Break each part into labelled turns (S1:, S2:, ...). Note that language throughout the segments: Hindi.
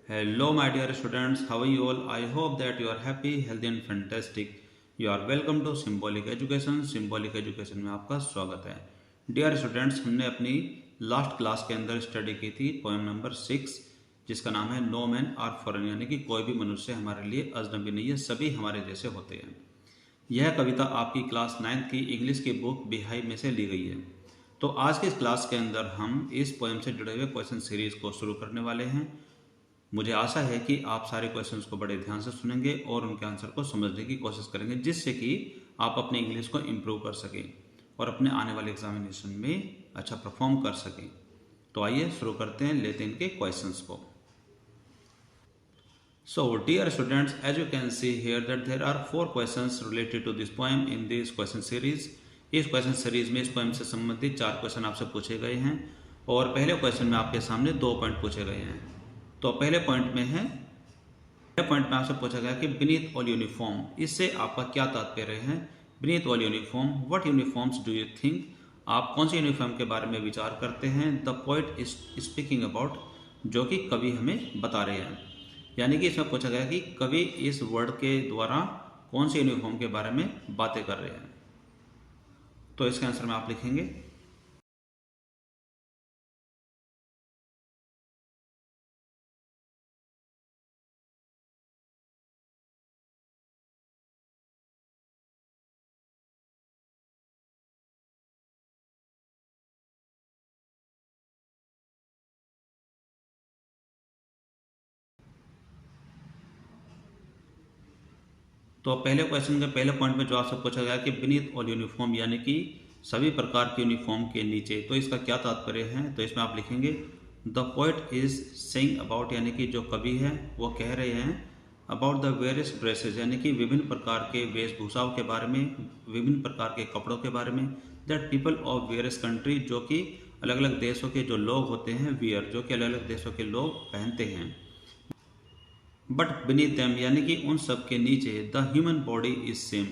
S1: Hello, my dear students. How are you all? I hope that you are happy, healthy and fantastic. You are welcome to Symbolic Education. Symbolic Education में आपका स्वागत है. Dear students, हमने अपनी लास्ट क्लास के अंदर स्टडी की थी पोएम नंबर 6 जिसका नाम है नो मैन आर फॉरेन, यानी कि कोई भी मनुष्य हमारे लिए अजनबी नहीं है, सभी हमारे जैसे होते हैं. यह कविता आपकी क्लास 9th की इंग्लिश की बुक बिहाइव में से ली गई है. तो आज के इस क्लास के अंदर हम इस पोएम से जुड़े हुए क्वेश्चन सीरीज को शुरू करने वाले हैं. मुझे आशा है कि आप सारे क्वेश्चंस को बड़े ध्यान से सुनेंगे और उनके आंसर को समझने की कोशिश करेंगे, जिससे कि आप अपने इंग्लिश को इम्प्रूव कर सकें और अपने आने वाले एग्जामिनेशन में अच्छा परफॉर्म कर सकें. तो आइए शुरू करते हैं, लेते हैं इनके क्वेश्चंस को. So, dear students, as you can see here that there are 4 questions related to this poem in this question series. इस क्वेश्चन सीरीज में इस पोएम से संबंधित 4 क्वेश्चन आपसे पूछे गए हैं और पहले क्वेश्चन में आपके सामने 2 पॉइंट पूछे गए हैं. तो पहले पॉइंट में आपसे पूछा गया कि बीनीथ ऑल यूनिफॉर्म, इससे आपका क्या तात्पर्य है. Beneath all uniform, what uniforms do you think, आप कौन से यूनिफॉर्म के बारे में विचार करते हैं. The poet is speaking about, जो कि कवि हमें बता रहे हैं. यानी कि इसमें पूछा गया कि कवि इस वर्ड के द्वारा कौन से यूनिफॉर्म के बारे में बातें कर रहे हैं. तो इसके आंसर में आप लिखेंगे तो पहले क्वेश्चन के पहले पॉइंट में जो आपसे पूछा गया कि बीनीथ ऑल यूनिफॉर्म, यानी कि सभी प्रकार के यूनिफॉर्म के नीचे, तो इसका क्या तात्पर्य है. तो इसमें आप लिखेंगे the poet is saying about, यानी कि जो कवि है वो कह रहे हैं अबाउट द वेरियस ड्रेसेस, यानी कि विभिन्न प्रकार के वेशभूषाओं के बारे में, विभिन्न प्रकार के कपड़ों के बारे में. That people of various country, जो कि अलग अलग देशों के जो लोग होते हैं, वियर, जो कि अलग अलग देशों के लोग पहनते हैं. बट बीनीथ देम, यानी कि उन सब के नीचे, the human body is same,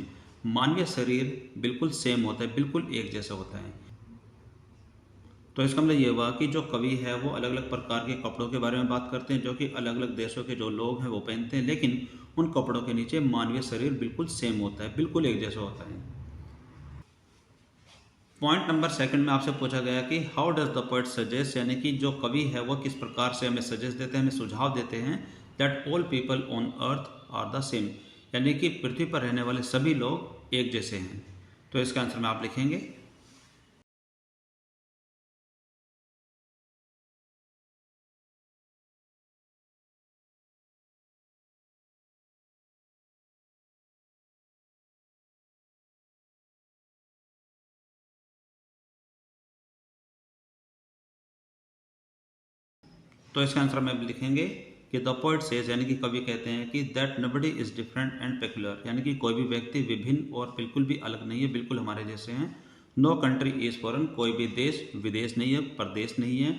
S1: मानवीय शरीर बिल्कुल सेम होता है, बिल्कुल एक जैसा होता है. तो इसका मतलब ये हुआ कि जो कवि है वो अलग अलग प्रकार के कपड़ों के बारे में बात करते हैं, जो कि अलग अलग देशों के जो लोग हैं वो पहनते हैं, लेकिन उन कपड़ों के नीचे मानवीय शरीर बिल्कुल सेम होता है, बिल्कुल एक जैसा होता है. पॉइंट नंबर 2 में आपसे पूछा गया कि how does the poet suggest, यानी कि जो कवि है वो किस प्रकार से हमें सजेस्ट देते हैं, हमें सुझाव देते हैं that all people on earth are the same, यानी कि पृथ्वी पर रहने वाले सभी लोग एक जैसे हैं. तो इसका आंसर में आप लिखेंगे तो इसका आंसर में लिखेंगे कि द पोएट सेज, यानी कि कवि कहते हैं कि that nobody is different and peculiar, यानी कि कोई भी व्यक्ति विभिन्न और बिल्कुल भी अलग नहीं है, बिल्कुल हमारे जैसे हैं. नो कंट्री इज फॉरेन, कोई भी देश विदेश नहीं है, प्रदेश नहीं है.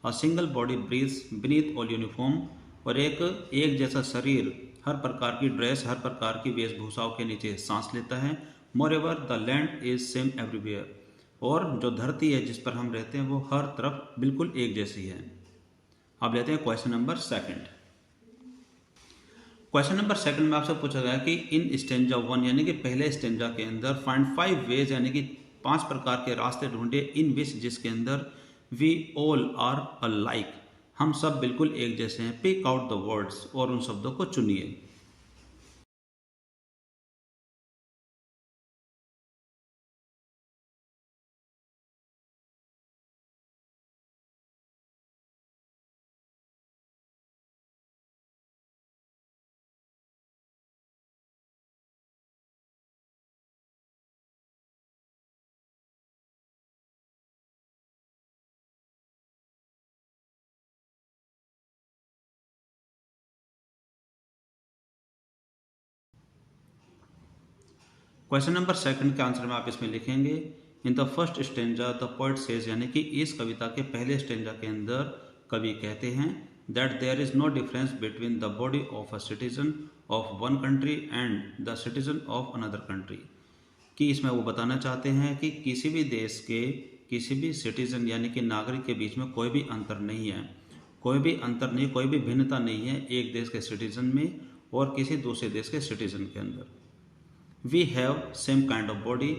S1: A single body breathes beneath all uniform, और एक जैसा शरीर हर प्रकार की ड्रेस, हर प्रकार की वेशभूषाओं के नीचे सांस लेता है. Moreover the land is same everywhere, और जो धरती है जिस पर हम रहते हैं वो हर तरफ बिल्कुल एक जैसी है. अब लेते हैं क्वेश्चन नंबर 2. क्वेश्चन नंबर 2 में आपसे पूछा गया कि इन स्टेंजा 1, यानी कि पहले स्टेंजा के अंदर फाइंड 5 वेज, यानी कि 5 प्रकार के रास्ते ढूंढे इन विच, जिसके अंदर वी ऑल आर अलाइक, हम सब बिल्कुल एक जैसे हैं. पिक आउट द वर्ड्स, और उन शब्दों को चुनिए. क्वेश्चन नंबर 2 के आंसर में आप इसमें लिखेंगे in the first stanza the poet says, यानी कि इस कविता के पहले स्टेंजा के अंदर कवि कहते हैं that there is no difference between the body of a citizen of one country and the citizen of another country, कि इसमें वो बताना चाहते हैं कि किसी भी देश के किसी भी सिटीजन, यानी कि नागरिक के बीच में कोई भी अंतर नहीं है. कोई भी अंतर नहीं, कोई भी भिन्नता नहीं है एक देश के सिटीजन में और किसी दूसरे देश के सिटीजन के अंदर। We have same kind of body,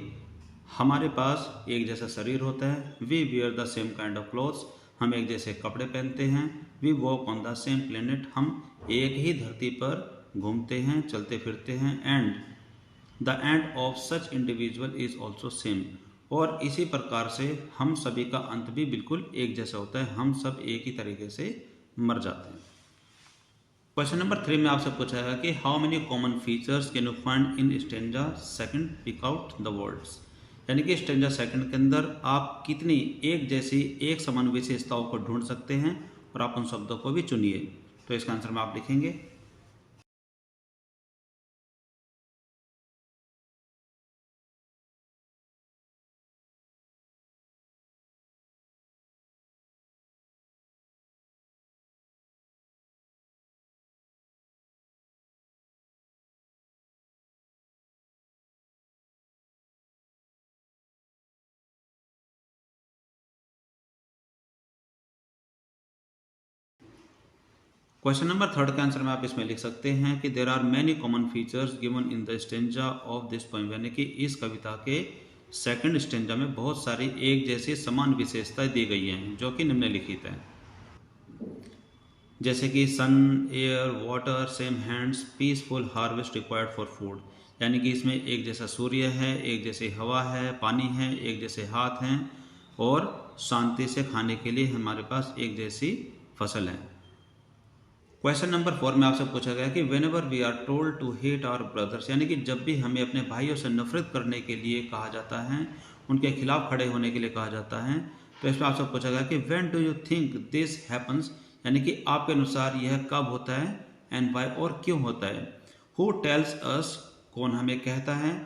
S1: हमारे पास एक जैसा शरीर होता है। We wear the same kind of clothes, हम एक जैसे कपड़े पहनते हैं। We walk on the same planet, हम एक ही धरती पर घूमते हैं, चलते फिरते हैं। And the end of such individual is also same, और इसी प्रकार से हम सभी का अंत भी बिल्कुल एक जैसा होता है, हम सब एक ही तरीके से मर जाते हैं। क्वेश्चन नंबर 3 में आपसे पूछा है कि how many common features can you find in stanza second, pick out the words. यानी कि स्टेंजा सेकंड के अंदर आप कितनी एक जैसी एक समान विशेषताओं को ढूंढ सकते हैं और आप उन शब्दों को भी चुनिए। तो इसका आंसर में आप लिखेंगे क्वेश्चन नंबर 3 के आंसर में आप इसमें लिख सकते हैं कि there are many common features given in the stanza of this poem. यानी कि इस कविता के सेकंड स्टेंजा में बहुत सारी एक जैसी समान विशेषताएं दी गई हैं जो कि निम्नलिखित हैं, जैसे कि sun, air, water, same hands, peaceful harvest required for food. यानी कि इसमें एक जैसा सूर्य है, एक जैसी हवा है, पानी है, एक जैसे हाथ हैं और शांति से खाने के लिए हमारे पास एक जैसी फसल है। क्वेश्चन नंबर 4 में आपसे पूछा गया कि whenever we are told to hate our brothers, यानी कि जब भी हमें अपने भाइयों से नफरत करने के लिए कहा जाता है, उनके खिलाफ खड़े होने के लिए कहा जाता है, तो इसमें आपसे पूछा गया कि when do you think this happens, यानी कि आपके अनुसार यह कब होता है, एंड वाई, और क्यों होता है। हु टेल्स अस, कौन हमें कहता है।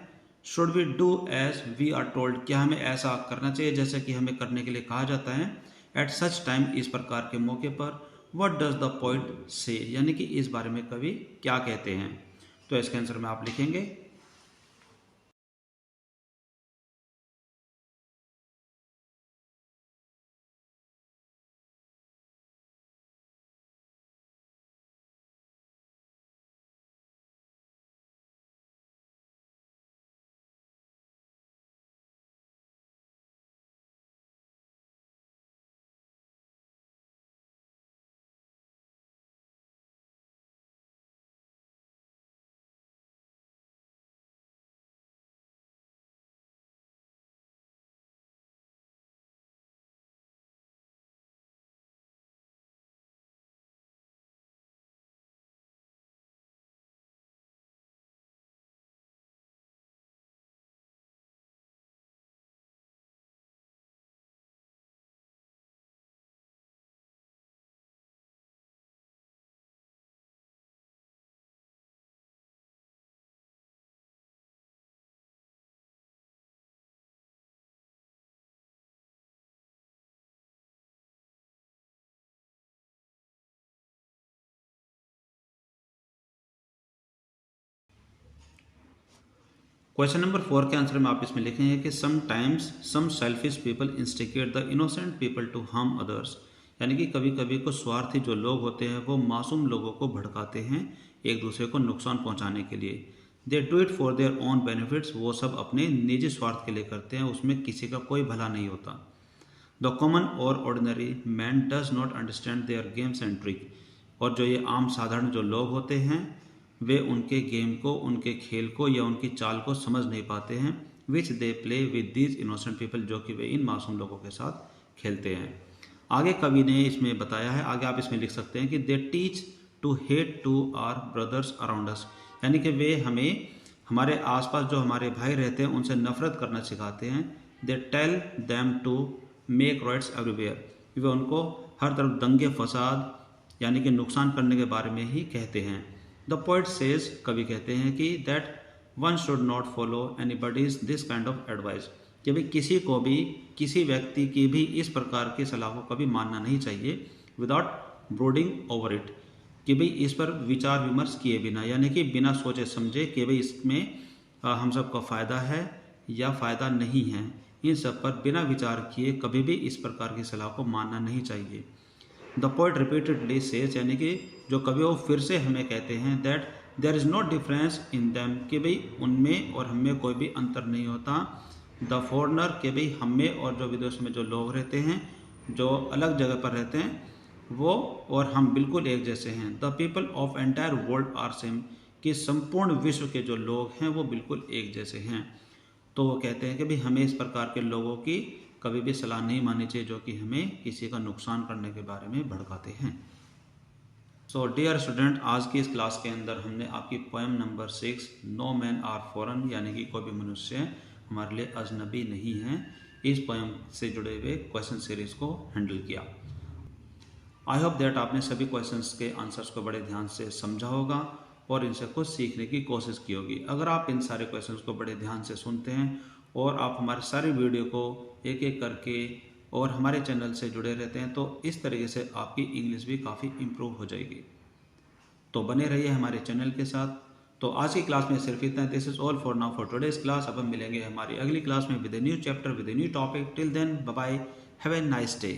S1: Should we do as we are told, क्या हमें ऐसा करना चाहिए जैसे कि हमें करने के लिए कहा जाता है। एट सच टाइम, इस प्रकार के मौके पर। वट डज द पोइट से, यानी कि इस बारे में कवि क्या कहते हैं। तो इसके आंसर में आप लिखेंगे क्वेश्चन नंबर 4 के आंसर में आप इसमें लिखेंगे कि sometimes some selfish people instigate the innocent people to harm others, यानी कि कभी कभी कुछ स्वार्थी जो लोग होते हैं वो मासूम लोगों को भड़काते हैं एक दूसरे को नुकसान पहुंचाने के लिए। They do it for their own benefits, वो सब अपने निजी स्वार्थ के लिए करते हैं, उसमें किसी का कोई भला नहीं होता। द कॉमन और ordinary man does not understand their games and trick, और जो ये आम साधारण जो लोग होते हैं वे उनके गेम को, उनके खेल को या उनकी चाल को समझ नहीं पाते हैं। Which they play with these innocent people, जो कि वे इन मासूम लोगों के साथ खेलते हैं। आगे कवि ने इसमें बताया है, आगे आप इसमें लिख सकते हैं कि they teach to hate to our brothers around us, यानी कि वे हमें हमारे आसपास जो हमारे भाई रहते हैं उनसे नफरत करना सिखाते हैं। They tell them to make riots everywhere, वे उनको हर तरफ दंगे फसाद यानी कि नुकसान करने के बारे में ही कहते हैं। द पोइट सेज, कवि कहते हैं कि that one should not follow anybody's this kind of advice, कि भाई किसी को भी, किसी व्यक्ति की भी इस प्रकार की सलाह को कभी मानना नहीं चाहिए विदाउट ब्रोडिंग ओवर इट, कि भाई इस पर विचार विमर्श किए बिना, यानी कि बिना सोचे समझे कि भाई इसमें हम सबका फ़ायदा है या फ़ायदा नहीं है, इन सब पर बिना विचार किए कभी भी इस प्रकार की सलाह को मानना नहीं चाहिए। द पोइट रिपीटेडली सेज, यानी कि जो कवि वो फिर से हमें कहते हैं that there is no difference in them, कि भाई उनमें और हमें कोई भी अंतर नहीं होता। द फॉरनर, कि भाई हमें और जो विदेश में जो लोग रहते हैं, जो अलग जगह पर रहते हैं, वो और हम बिल्कुल एक जैसे हैं। The people of entire world are same, कि संपूर्ण विश्व के जो लोग हैं वो बिल्कुल एक जैसे हैं। तो वो कहते हैं कि भाई हमें इस प्रकार के लोगों की कभी भी सलाह नहीं माननी चाहिए जो कि हमें किसी का नुकसान करने के बारे में भड़काते हैं। सो डियर स्टूडेंट, आज की इस क्लास के अंदर हमने आपकी poem number 6 no man are foreign, यानी कि कोई भी मनुष्य हमारे लिए अजनबी नहीं है, इस पोएम से जुड़े हुए क्वेश्चन सीरीज को हैंडल किया। आई होप दैट आपने सभी क्वेश्चंस के आंसर्स को बड़े ध्यान से समझा होगा और इनसे कुछ सीखने की कोशिश की होगी। अगर आप इन सारे क्वेश्चंस को बड़े ध्यान से सुनते हैं और आप हमारे सारे वीडियो को एक एक करके और हमारे चैनल से जुड़े रहते हैं, तो इस तरीके से आपकी इंग्लिश भी काफ़ी इम्प्रूव हो जाएगी। तो बने रहिए हमारे चैनल के साथ। तो आज की क्लास में सिर्फ इतना। This is all for now for today's class. अब हम मिलेंगे हमारी अगली क्लास में with a new chapter, with a new topic. Till then bye bye, have a nice day.